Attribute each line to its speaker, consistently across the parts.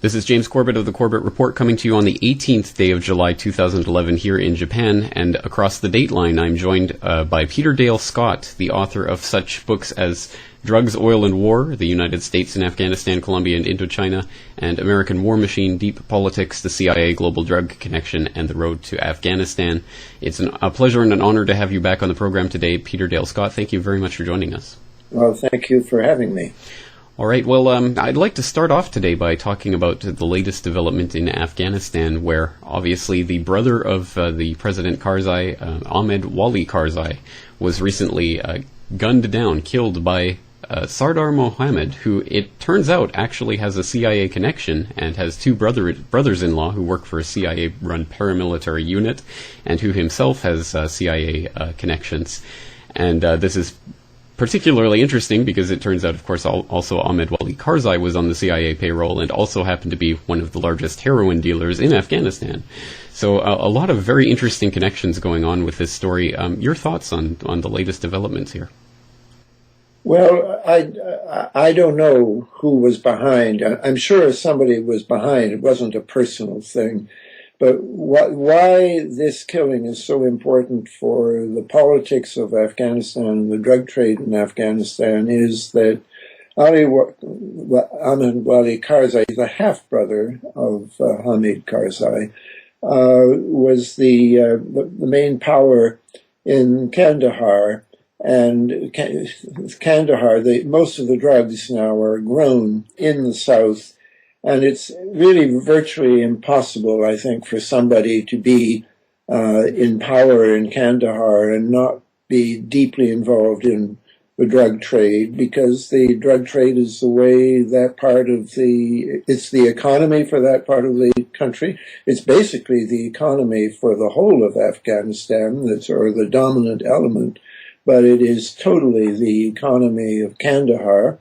Speaker 1: This is James Corbett of the Corbett Report coming to you on the 18th day of July 2011 here in Japan, and across the dateline I'm joined by Peter Dale Scott, the author of such books as Drugs, Oil, and War, The United States in Afghanistan, Colombia, and Indochina, and American War Machine, Deep Politics, The CIA, Global Drug Connection, and The Road to Afghanistan. It's a pleasure and an honor to have you back on the program today, Peter Dale Scott. Thank you very much for joining us.
Speaker 2: Well, thank you for having me.
Speaker 1: All right, well, I'd like to start off today by talking about the latest development in Afghanistan, where obviously the brother of the President Karzai, Ahmed Wali Karzai, was recently gunned down, killed by Sardar Mohammed, who it turns out actually has a CIA connection and has two brothers-in-law who work for a CIA-run paramilitary unit, and who himself has CIA connections. And this is particularly interesting because it turns out, of course, also Ahmed Wali Karzai was on the CIA payroll and also happened to be one of the largest heroin dealers in Afghanistan. So a lot of very interesting connections going on with this story. Your thoughts on the latest developments here?
Speaker 2: Well, I don't know who was behind. I'm sure somebody was behind. It wasn't a personal thing. But why this killing is so important for the politics of Afghanistan and the drug trade in Afghanistan is that Ahmed Wali Karzai, the half-brother of Hamid Karzai, was the main power in Kandahar. And Kandahar, most of the drugs now are grown in the south. And it's really virtually impossible, I think, for somebody to be in power in Kandahar and not be deeply involved in the drug trade, because the drug trade is the way that part of it's the economy for that part of the country. It's basically the economy for the whole of Afghanistan, or the dominant element, but it is totally the economy of Kandahar.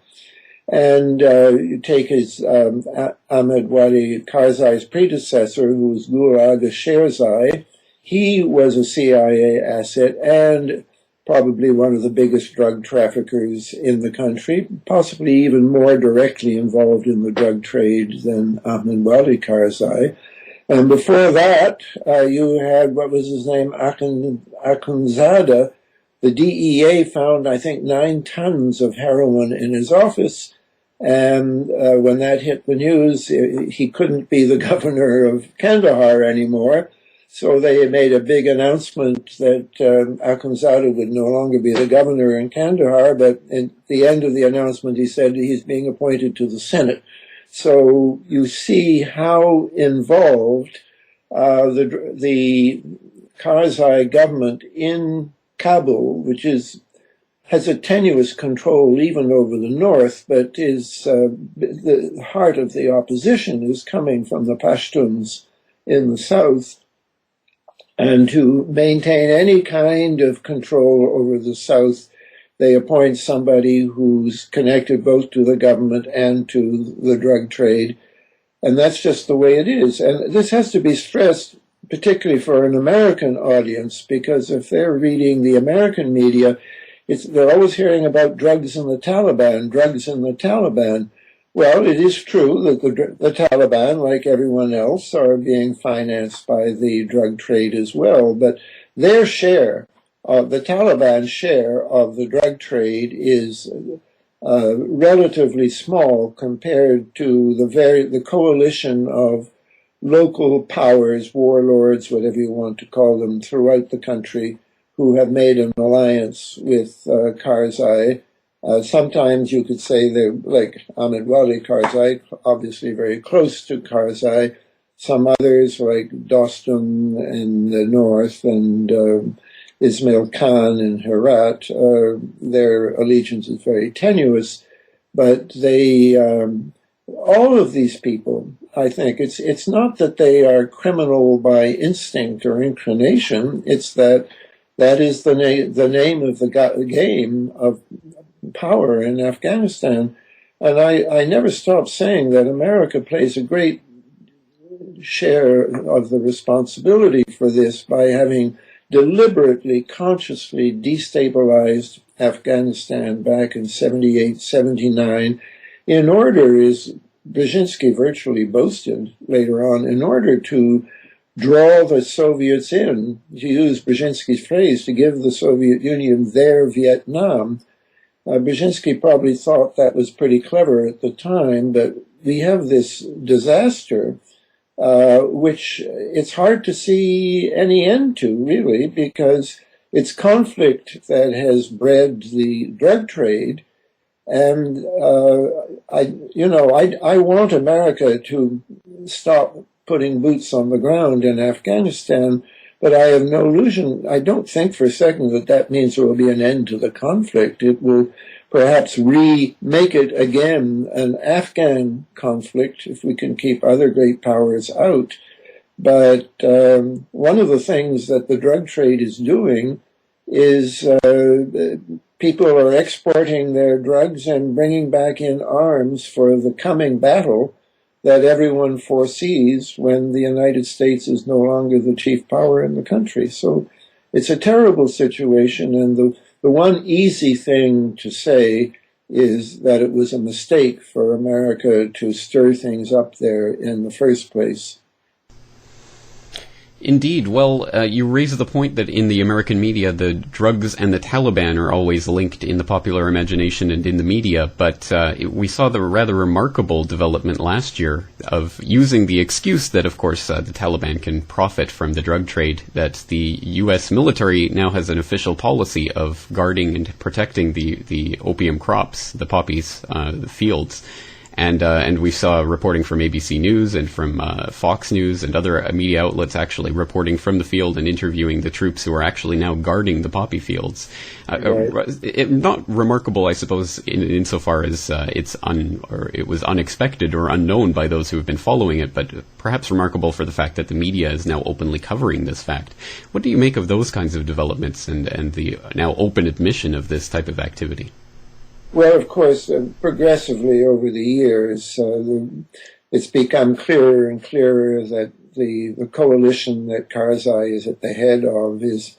Speaker 2: And you take his Ahmed Wali Karzai's predecessor, who was Gul Agha Sherzai. He was a CIA asset and probably one of the biggest drug traffickers in the country, possibly even more directly involved in the drug trade than Ahmed Wali Karzai. And before that, you had, what was his name, Akhundzada. The DEA found, I think, 9 tons of heroin in his office. And when that hit the news, he couldn't be the governor of Kandahar anymore. So they made a big announcement that Akhundzada would no longer be the governor in Kandahar. But at the end of the announcement, he said he's being appointed to the Senate. So you see how involved the Karzai government in Kabul, which has a tenuous control even over the north, but is the heart of the opposition is coming from the Pashtuns in the south. And to maintain any kind of control over the south, they appoint somebody who's connected both to the government and to the drug trade. And that's just the way it is. And this has to be stressed, particularly for an American audience, because if they're reading the American media, they're always hearing about drugs and the Taliban, drugs and the Taliban. Well, it is true that the Taliban, like everyone else, are being financed by the drug trade as well, but their share, the Taliban share of the drug trade is relatively small compared to the coalition of local powers, warlords, whatever you want to call them, throughout the country, who have made an alliance with Karzai. Sometimes you could say they're like Ahmed Wali Karzai, obviously very close to Karzai. Some others, like Dostum in the north and Ismail Khan in Herat, their allegiance is very tenuous. But they, all of these people, I think, it's not that they are criminal by instinct or inclination, it's that is the name of the game of power in Afghanistan. And I never stop saying that America plays a great share of the responsibility for this by having deliberately, consciously destabilized Afghanistan back in 78, 79, in order, is Brzezinski virtually boasted later on, in order to draw the Soviets in, to use Brzezinski's phrase, to give the Soviet Union their Vietnam. Brzezinski probably thought that was pretty clever at the time, but we have this disaster, which it's hard to see any end to, really, because it's conflict that has bred the drug trade. And I want America to stop putting boots on the ground in Afghanistan, but I have no illusion. I don't think for a second that that means there will be an end to the conflict. It will perhaps remake it again an Afghan conflict if we can keep other great powers out. But one of the things that the drug trade is doing is people are exporting their drugs and bringing back in arms for the coming battle that everyone foresees when the United States is no longer the chief power in the country. So it's a terrible situation, and the one easy thing to say is that it was a mistake for America to stir things up there in the first place.
Speaker 1: Indeed. Well, you raise the point that in the American media, the drugs and the Taliban are always linked in the popular imagination and in the media, but we saw the rather remarkable development last year of using the excuse that, of course, the Taliban can profit from the drug trade, that the U.S. military now has an official policy of guarding and protecting the opium crops, the poppies, the fields. And we saw reporting from ABC News and from Fox News and other media outlets actually reporting from the field and interviewing the troops who are actually now guarding the poppy fields. Not remarkable, I suppose, insofar as it was unexpected or unknown by those who have been following it, but perhaps remarkable for the fact that the media is now openly covering this fact. What do you make of those kinds of developments and the now open admission of this type of activity?
Speaker 2: Well, of course, progressively over the years, it's become clearer and clearer that the coalition that Karzai is at the head of is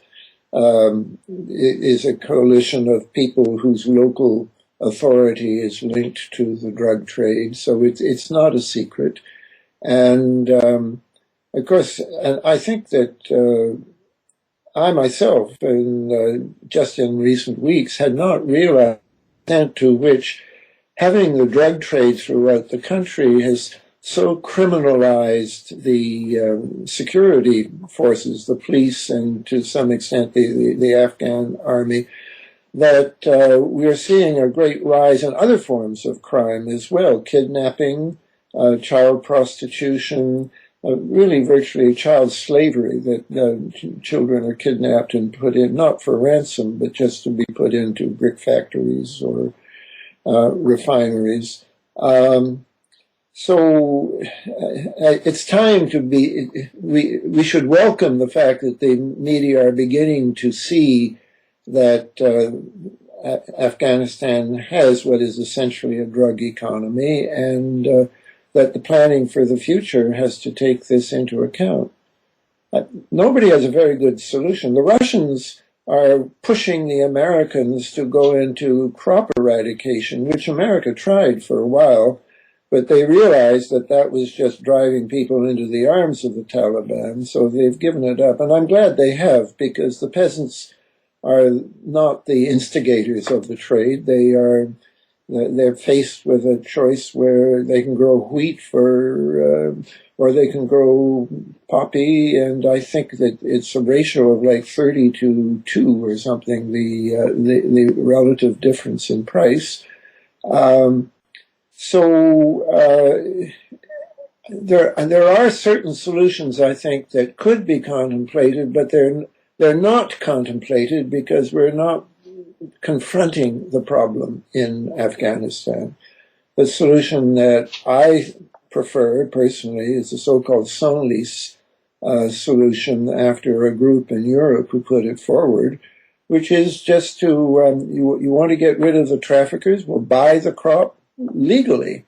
Speaker 2: a coalition of people whose local authority is linked to the drug trade. So it's not a secret. And of course, and I think that I myself, just in recent weeks, had not realized to which having the drug trade throughout the country has so criminalized the security forces, the police, and to some extent the Afghan army, that we're seeing a great rise in other forms of crime as well: kidnapping, child prostitution, really virtually child slavery, that children are kidnapped and put in, not for ransom, but just to be put into brick factories or refineries. So it's time to be, we should welcome the fact that the media are beginning to see that Afghanistan has what is essentially a drug economy, and that the planning for the future has to take this into account. Nobody has a very good solution. The Russians are pushing the Americans to go into crop eradication, which America tried for a while, but they realized that that was just driving people into the arms of the Taliban, so they've given it up. And I'm glad they have, because the peasants are not the instigators of the trade. They're faced with a choice where they can grow wheat or they can grow poppy, and I think that it's a ratio of like 30 to 2 or something, the relative difference in price. There are certain solutions, I think, that could be contemplated, but they're not contemplated because we're not confronting the problem in Afghanistan. The solution that I prefer personally is the so-called Sunnis solution, after a group in Europe who put it forward, which is just to, you want to get rid of the traffickers? Well, buy the crop legally.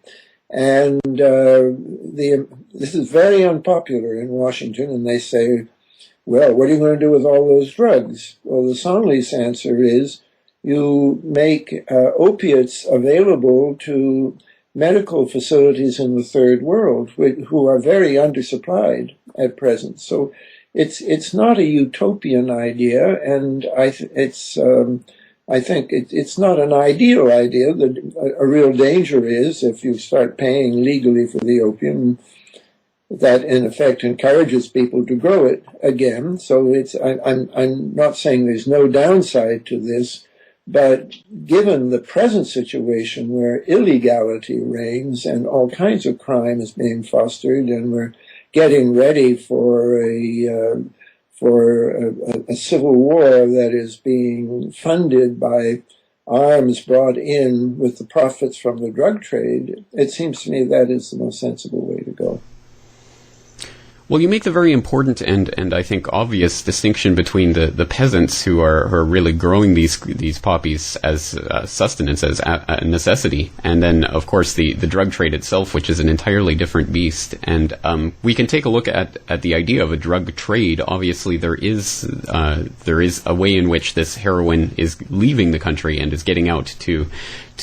Speaker 2: And this is very unpopular in Washington, and they say, well, what are you going to do with all those drugs? Well, the Sunnis answer is, you make opiates available to medical facilities in the third world who are very undersupplied at present. So it's not a utopian idea, and I think it's not an ideal idea. A real danger is if you start paying legally for the opium, that in effect encourages people to grow it again. So I'm not saying there's no downside to this, but given the present situation where illegality reigns and all kinds of crime is being fostered, and we're getting ready for a civil war that is being funded by arms brought in with the profits from the drug trade, it seems to me that is the most sensible way to go.
Speaker 1: Well, you make the very important and I think obvious distinction between the peasants who are really growing these poppies as sustenance, as a necessity, and then of course the drug trade itself, which is an entirely different beast. And we can take a look at the idea of a drug trade. Obviously, there is a way in which this heroin is leaving the country and is getting out to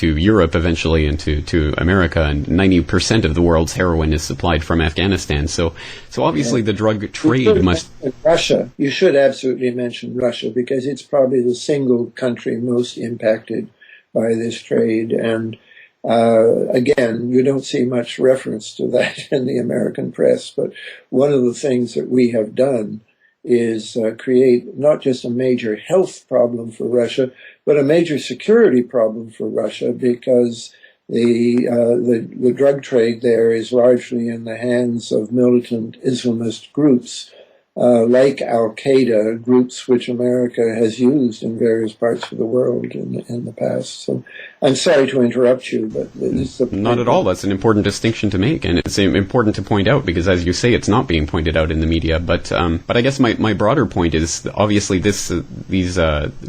Speaker 1: Europe eventually and to America, and 90% of the world's heroin is supplied from Afghanistan. So obviously the drug trade must...
Speaker 2: Russia. You should absolutely mention Russia, because it's probably the single country most impacted by this trade. And again, you don't see much reference to that in the American press, but one of the things that we have done is create not just a major health problem for Russia, but a major security problem for Russia, because the drug trade there is largely in the hands of militant Islamist groups like Al-Qaeda, groups which America has used in various parts of the world in the past. So I'm sorry to interrupt you, but this is
Speaker 1: not at all. That's an important distinction to make, and it's important to point out, because as you say, it's not being pointed out in the media. But I guess my broader point is, obviously these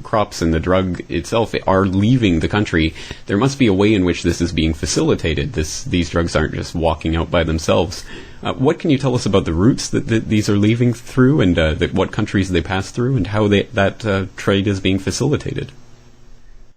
Speaker 1: crops and the drug itself are leaving the country. There must be a way in which this is being facilitated. These drugs aren't just walking out by themselves. What can you tell us about the routes that these are leaving through, and what countries they pass through, and how that trade is being facilitated?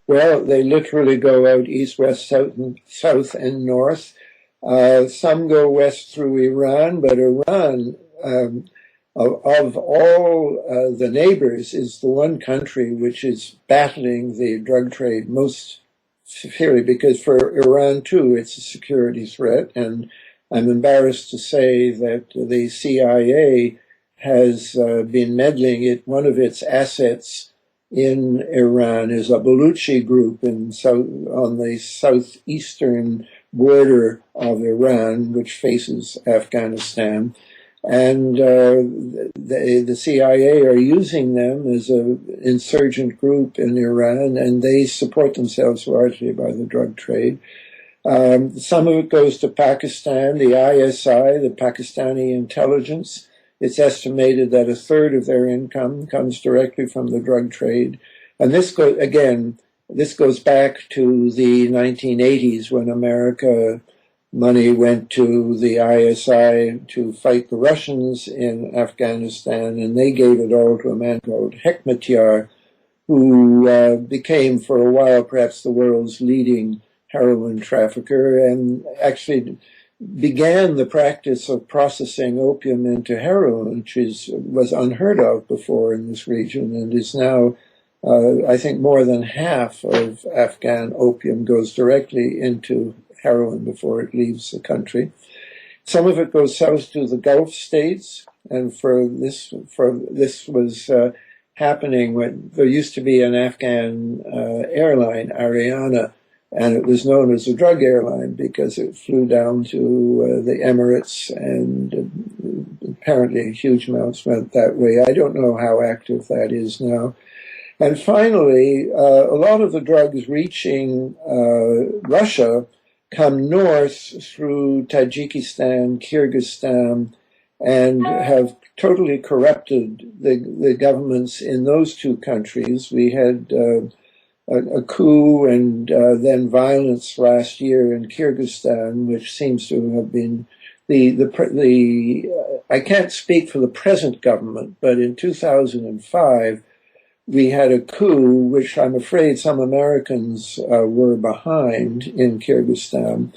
Speaker 2: Well, they literally go out east, west, south, and north. Some go west through Iran, but Iran, of all the neighbors, is the one country which is battling the drug trade most severely, because for Iran, too, it's a security threat. And I'm embarrassed to say that the CIA has been meddling. One of its assets in Iran is a Baluchi group on the southeastern border of Iran, which faces Afghanistan. And the CIA are using them as an insurgent group in Iran, and they support themselves largely by the drug trade. Some of it goes to Pakistan, the ISI, the Pakistani intelligence. It's estimated that a third of their income comes directly from the drug trade. And this goes back to the 1980s, when America money went to the ISI to fight the Russians in Afghanistan, and they gave it all to a man called Hekmatyar, who became for a while perhaps the world's leading heroin trafficker, and actually began the practice of processing opium into heroin, which was unheard of before in this region, and is now, I think, more than half of Afghan opium goes directly into heroin before it leaves the country. Some of it goes south to the Gulf states, and this was happening when there used to be an Afghan airline, Ariana, and it was known as a drug airline because it flew down to the Emirates, and apparently huge amounts went that way. I don't know how active that is now. And finally, a lot of the drugs reaching Russia come north through Tajikistan, Kyrgyzstan, and have totally corrupted the governments in those two countries. We had a coup and then violence last year in Kyrgyzstan, which seems to have been I can't speak for the present government, but in 2005, we had a coup, which I'm afraid some Americans were behind in Kyrgyzstan.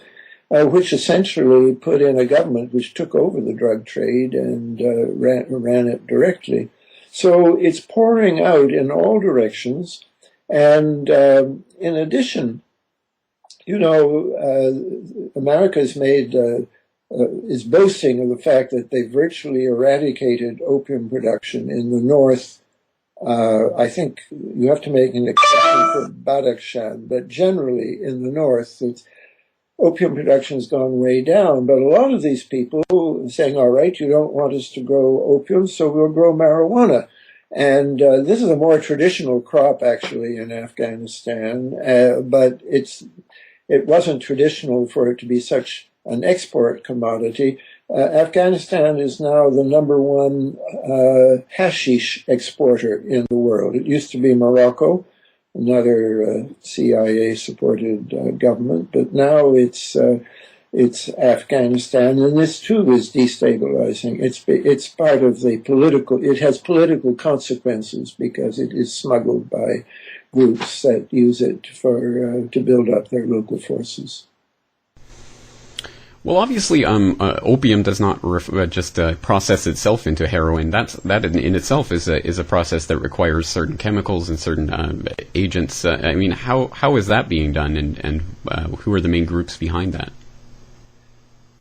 Speaker 2: which essentially put in a government which took over the drug trade and ran it directly. So it's pouring out in all directions. And in addition, America's is boasting of the fact that they virtually eradicated opium production in the north. I think you have to make an exception for Badakhshan, but generally in the north, opium production has gone way down. But a lot of these people are saying, all right, you don't want us to grow opium, so we'll grow marijuana. And this is a more traditional crop, actually, in Afghanistan, but it wasn't traditional for it to be such an export commodity. Afghanistan is now the #1 hashish exporter in the world. It used to be Morocco, another CIA-supported government, but now it's Afghanistan, and this too is destabilizing. It's part of the political. It has political consequences because it is smuggled by groups that use it to build up their local forces.
Speaker 1: Well, obviously, opium does not just process itself into heroin. That in itself is a process that requires certain chemicals and certain agents. I mean, how is that being done, and who are the main groups behind that?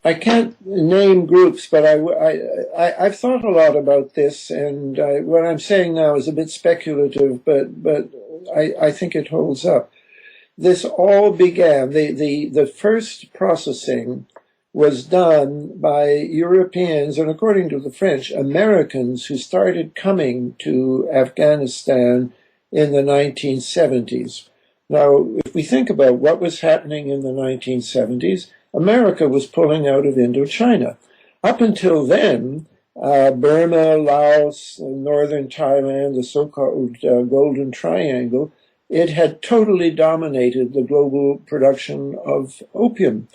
Speaker 2: I can't name groups, but I've thought a lot about this, and what I'm saying now is a bit speculative, but I think it holds up. This all began, the first processing was done by Europeans, and according to the French, Americans who started coming to Afghanistan in the 1970s. Now, if we think about what was happening in the 1970s, America was pulling out of Indochina. Up until then, Burma, Laos, northern Thailand, the so-called Golden Triangle, it had totally dominated the global production of opium.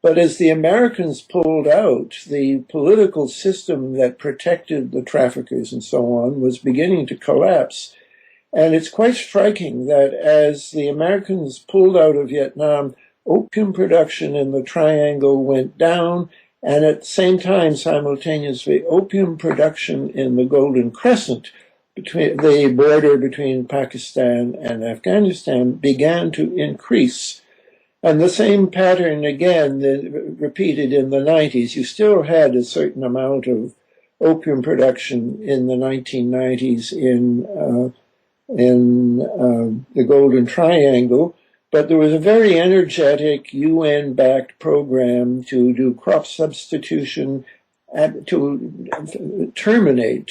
Speaker 2: But as the Americans pulled out, the political system that protected the traffickers and so on was beginning to collapse. And it's quite striking that as the Americans pulled out of Vietnam, opium production in the Triangle went down, and at the same time, simultaneously, opium production in the Golden Crescent, between the border between Pakistan and Afghanistan, began to increase. And the same pattern again repeated in the 90s. You still had a certain amount of opium production in the 1990s in the Golden Triangle, but there was a very energetic UN-backed program to do crop substitution and to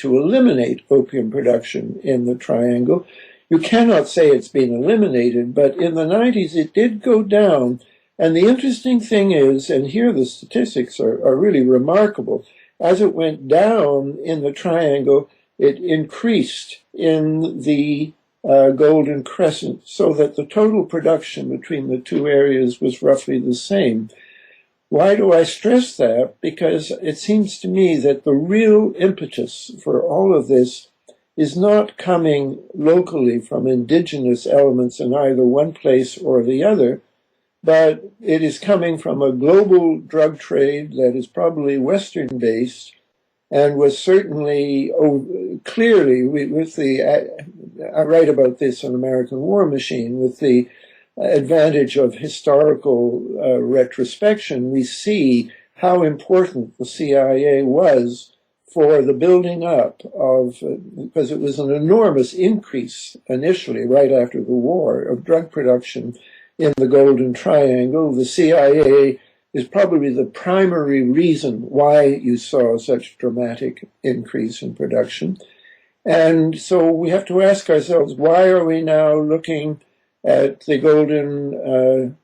Speaker 2: eliminate opium production in the Triangle. You cannot say it's been eliminated, but in the 90s it did go down. And the interesting thing is, and here the statistics are really remarkable, as it went down in the Triangle, it increased in the Golden Crescent, so that the total production between the two areas was roughly the same. Why do I stress that? Because it seems to me that the real impetus for all of this is not coming locally from indigenous elements in either one place or the other, but it is coming from a global drug trade that is probably Western-based and was certainly clearly, I write about this in American War Machine, with the advantage of historical retrospection, we see how important the CIA was for the building up of, because it was an enormous increase initially, right after the war, of drug production in the Golden Triangle. The CIA is probably the primary reason why you saw such dramatic increase in production. And so we have to ask ourselves, why are we now looking at the Golden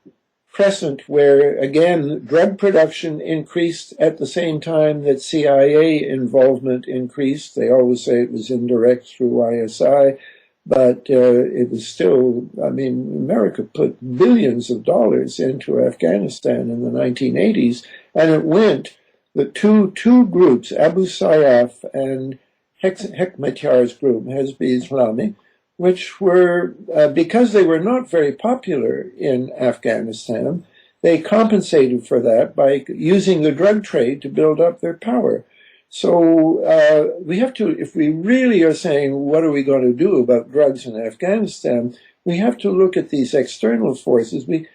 Speaker 2: Crescent, where, again, drug production increased at the same time that CIA involvement increased? They always say it was indirect through YSI, but it was still, I mean, America put billions of dollars into Afghanistan in the 1980s, and it went, the two groups, Abu Sayyaf and Hekmatyar's group, Hezb-e Islami, which were, because they were not very popular in Afghanistan, they compensated for that by using the drug trade to build up their power. So we have to, if we really are saying, what are we going to do about drugs in Afghanistan, we have to look at these external forces. We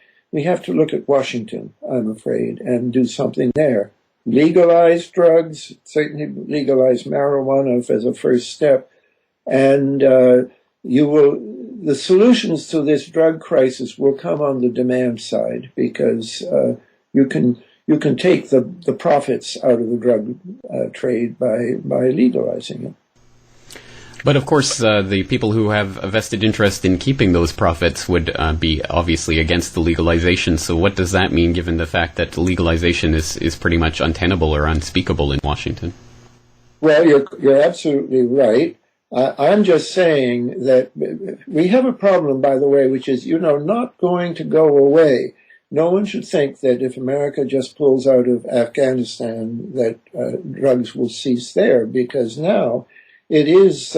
Speaker 2: have to look at Washington, I'm afraid, and do something there. Legalize drugs, certainly legalize marijuana as a first step, and the solutions to this drug crisis will come on the demand side, because you can take the profits out of the drug trade by legalizing it.
Speaker 1: But of course, the people who have a vested interest in keeping those profits would be obviously against the legalization. So what does that mean, given the fact that legalization is pretty much untenable or unspeakable in Washington?
Speaker 2: Well, you're absolutely right. I'm just saying that we have a problem, by the way, which is, not going to go away. No one should think that if America just pulls out of Afghanistan, that drugs will cease there, because now it is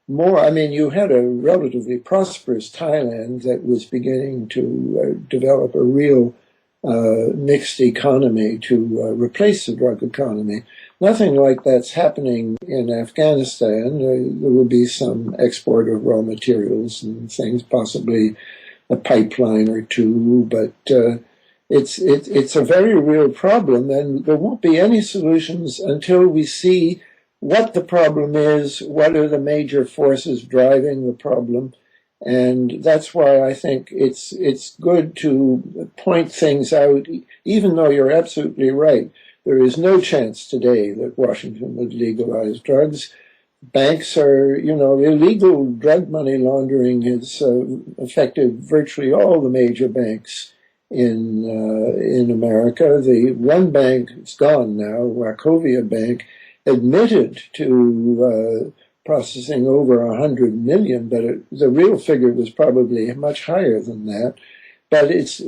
Speaker 2: more. I mean, you had a relatively prosperous Thailand that was beginning to develop a real mixed economy to replace the drug economy. Nothing like that's happening in Afghanistan. There will be some export of raw materials and things, possibly a pipeline or two, but it's a very real problem, and there won't be any solutions until we see what the problem is, what are the major forces driving the problem. And that's why I think it's good to point things out, even though you're absolutely right. There is no chance today that Washington would legalize drugs. Banks are, illegal drug money laundering has affected virtually all the major banks in America. The one bank, it's gone now, Wachovia Bank, admitted to processing over 100 million, but the real figure was probably much higher than that. But it's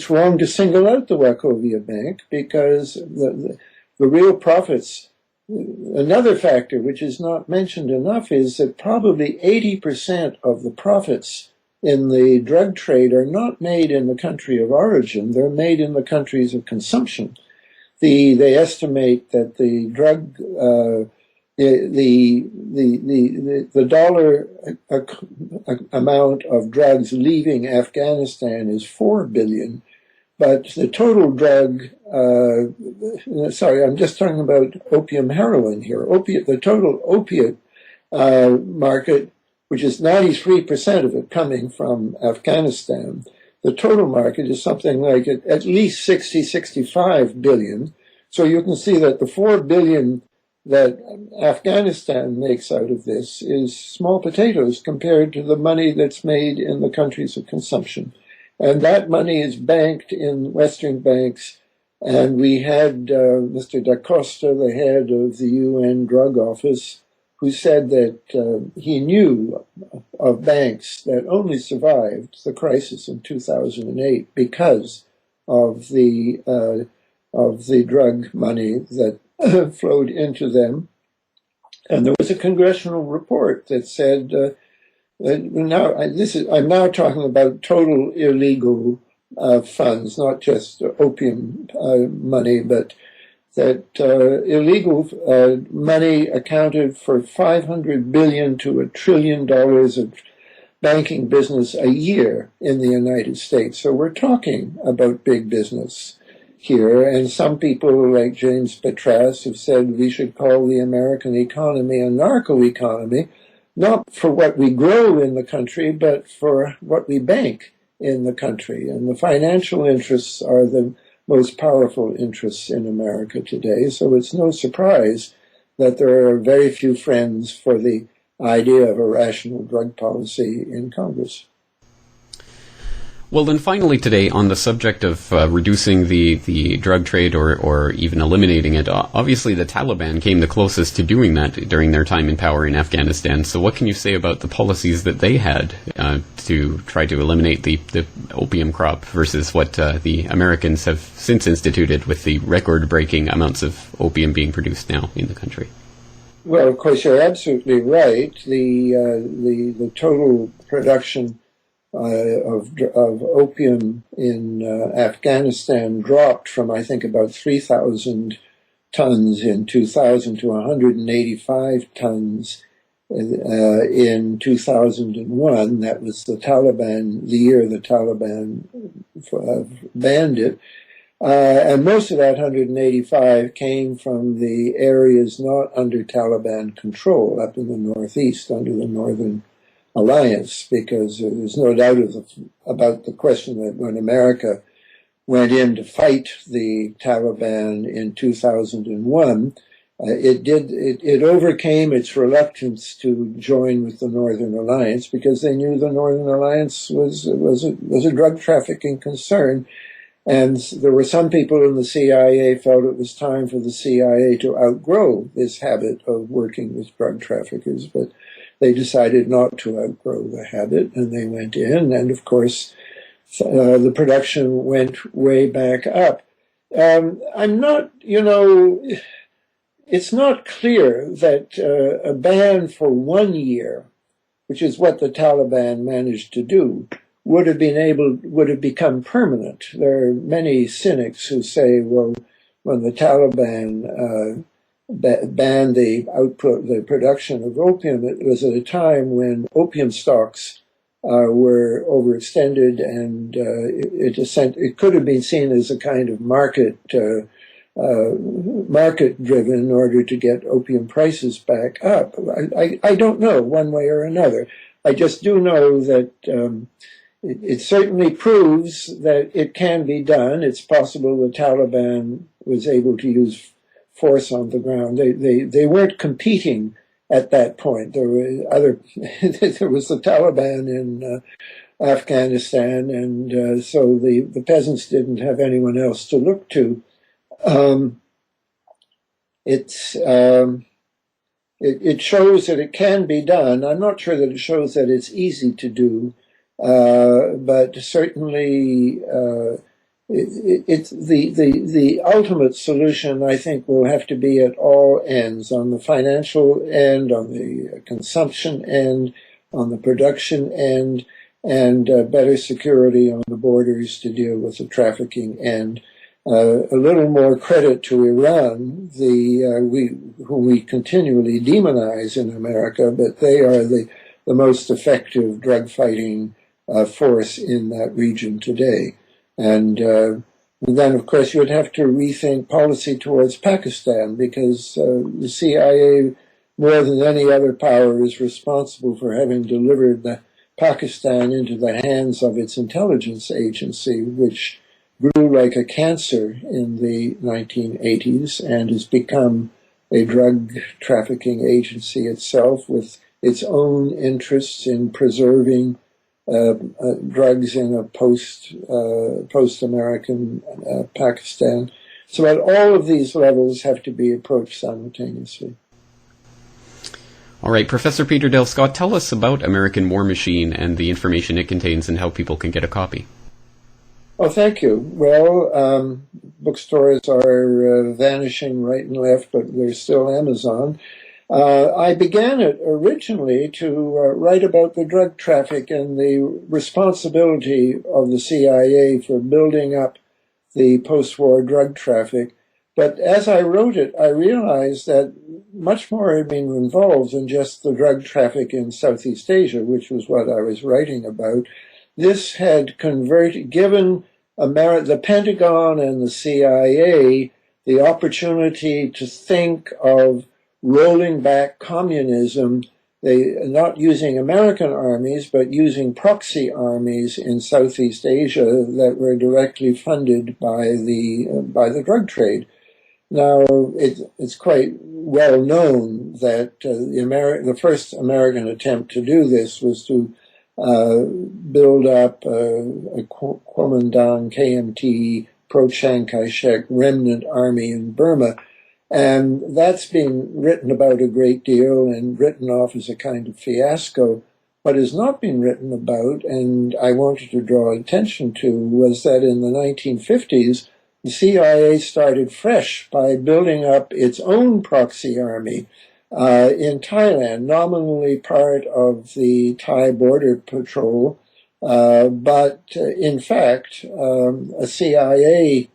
Speaker 2: wrong to single out the Wachovia Bank, because the real profits. Another factor which is not mentioned enough is that probably 80% of the profits in the drug trade are not made in the country of origin; they're made in the countries of consumption. They estimate that the drug the dollar amount of drugs leaving Afghanistan is $4 billion, but the total drug, I'm just talking about opium heroin here, the total opiate market, which is 93% of it coming from Afghanistan, the total market is something like at least 65 billion. So you can see that the 4 billion that Afghanistan makes out of this is small potatoes compared to the money that's made in the countries of consumption. And that money is banked in Western banks. And we had Mr. Da Costa, the head of the UN Drug Office, who said that he knew of banks that only survived the crisis in 2008 because of the drug money that flowed into them. And there was a congressional report that said, I'm now talking about total illegal funds, not just opium money, but that illegal money accounted for $500 billion to $1 trillion of banking business a year in the United States. So we're talking about big business here, and some people like James Corbett have said we should call the American economy a narco economy, not for what we grow in the country, but for what we bank in the country. And the financial interests are the most powerful interests in America today. So it's no surprise that there are very few friends for the idea of a rational drug policy in Congress.
Speaker 1: Well, then finally today, on the subject of reducing the drug trade or even eliminating it, obviously the Taliban came the closest to doing that during their time in power in Afghanistan. So what can you say about the policies that they had to try to eliminate the opium crop versus what the Americans have since instituted with the record-breaking amounts of opium being produced now in the country?
Speaker 2: Well, of course, you're absolutely right. The total production of opium in Afghanistan dropped from, I think, about 3,000 tons in 2000 to 185 tons in 2001. That was the year the Taliban banned it. And most of that 185 came from the areas not under Taliban control, up in the northeast, under the Northern Alliance, because there's no doubt about the question that when America went in to fight the Taliban in 2001, it overcame its reluctance to join with the Northern Alliance because they knew the Northern Alliance was a drug trafficking concern. And there were some people in the CIA felt it was time for the CIA to outgrow this habit of working with drug traffickers, but they decided not to outgrow the habit, and they went in, and of course, the production went way back up. I'm not, it's not clear that a ban for 1 year, which is what the Taliban managed to do, would have become permanent. There are many cynics who say, well, when the Taliban banned the production of opium, it was at a time when opium stocks were overextended, and it could have been seen as a kind of market-driven in order to get opium prices back up. I don't know one way or another. I just do know that it certainly proves that it can be done. It's possible the Taliban was able to use force on the ground. They weren't competing at that point. There were there was the Taliban in Afghanistan, and so the peasants didn't have anyone else to look to. It shows that it can be done. I'm not sure that it shows that it's easy to do, but certainly it's the ultimate solution, I think, will have to be at all ends, on the financial end, on the consumption end, on the production end, and better security on the borders to deal with the trafficking end. A little more credit to Iran, who we continually demonize in America, but they are the most effective drug fighting force in that region today. And then, of course, you would have to rethink policy towards Pakistan, because the CIA, more than any other power, is responsible for having delivered Pakistan into the hands of its intelligence agency, which grew like a cancer in the 1980s and has become a drug trafficking agency itself, with its own interests in preserving drugs in a post-American Pakistan. So at all of these levels have to be approached simultaneously.
Speaker 1: All right, Professor Peter Dale Scott, tell us about American War Machine and the information it contains and how people can get a copy.
Speaker 2: Oh, thank you. Well, bookstores are vanishing right and left, but there's still Amazon. I began it originally to write about the drug traffic and the responsibility of the CIA for building up the post-war drug traffic. But as I wrote it, I realized that much more had been involved than just the drug traffic in Southeast Asia, which was what I was writing about. This had given the Pentagon and the CIA the opportunity to think of rolling back communism, not using American armies, but using proxy armies in Southeast Asia that were directly funded by the drug trade. Now, it's quite well known that the first American attempt to do this was to build up a Kuomintang KMT pro-Chiang Kai-shek remnant army in Burma. And that's been written about a great deal and written off as a kind of fiasco. What has not been written about, and I wanted to draw attention to, was that in the 1950s, the CIA started fresh by building up its own proxy army in Thailand, nominally part of the Thai Border Patrol, But in fact, a CIA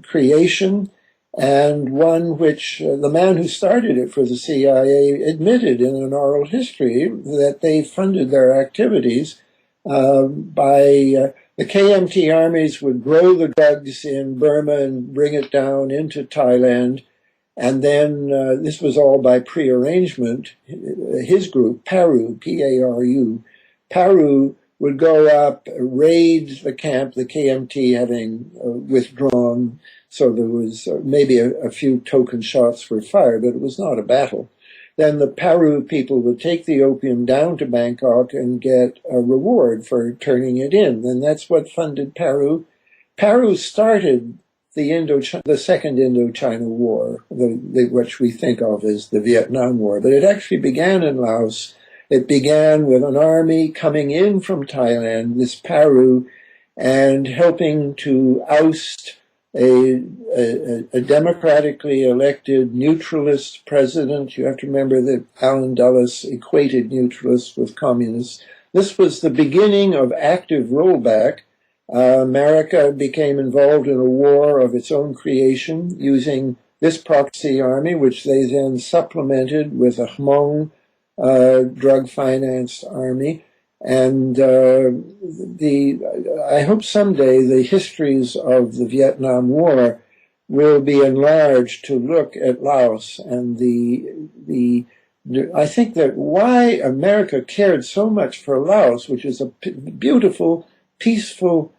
Speaker 2: creation, and one which the man who started it for the CIA admitted in an oral history that they funded their activities by the KMT armies would grow the drugs in Burma and bring it down into Thailand. And then this was all by prearrangement. His group, Paru, P-A-R-U, Paru would go up, raid the camp, the KMT having withdrawn. So there was maybe a few token shots were fired, but it was not a battle. Then the Paru people would take the opium down to Bangkok and get a reward for turning it in. And that's what funded Paru. Paru started the Second Indochina War, which we think of as the Vietnam War. But it actually began in Laos. It began with an army coming in from Thailand, this Paru, and helping to oust a democratically elected neutralist president. You have to remember that Allen Dulles equated neutralists with communists. This was the beginning of active rollback. America became involved in a war of its own creation using this proxy army, which they then supplemented with a Hmong drug-financed army. And I hope someday the histories of the Vietnam War will be enlarged to look at Laos. And I think that why America cared so much for Laos, which is a beautiful, peaceful,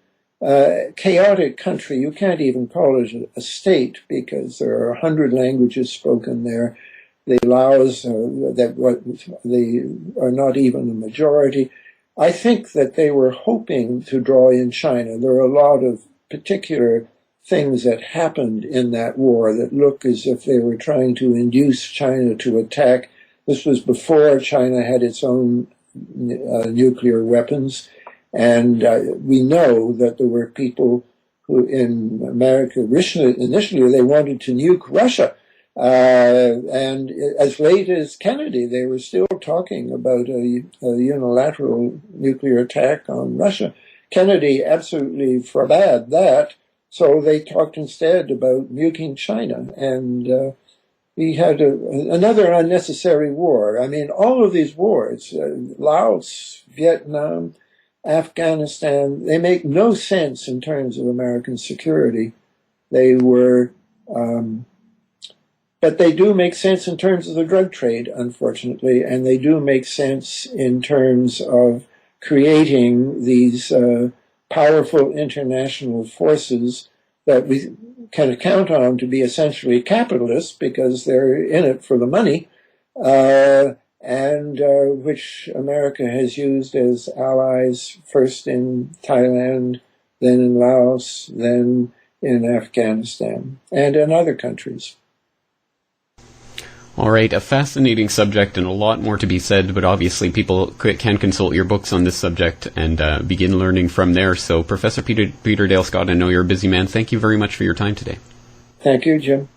Speaker 2: chaotic country. You can't even call it a state because there are 100 languages spoken there. The Laos, they are not even a majority. I think that they were hoping to draw in China. There are a lot of particular things that happened in that war that look as if they were trying to induce China to attack. This was before China had its own nuclear weapons. And we know that there were people who in America, initially they wanted to nuke Russia. And as late as Kennedy, they were still talking about a unilateral nuclear attack on Russia. Kennedy absolutely forbade that, so they talked instead about nuking China. And we had another unnecessary war. I mean, all of these wars, Laos, Vietnam, Afghanistan, they make no sense in terms of American security. They were... But they do make sense in terms of the drug trade, unfortunately, and they do make sense in terms of creating these powerful international forces that we can count on to be essentially capitalists because they're in it for the money, and which America has used as allies first in Thailand, then in Laos, then in Afghanistan, and in other countries.
Speaker 1: All right, a fascinating subject and a lot more to be said, but obviously people can consult your books on this subject and begin learning from there. So, Professor Peter Dale Scott, I know you're a busy man. Thank you very much for your time today.
Speaker 2: Thank you, Jim.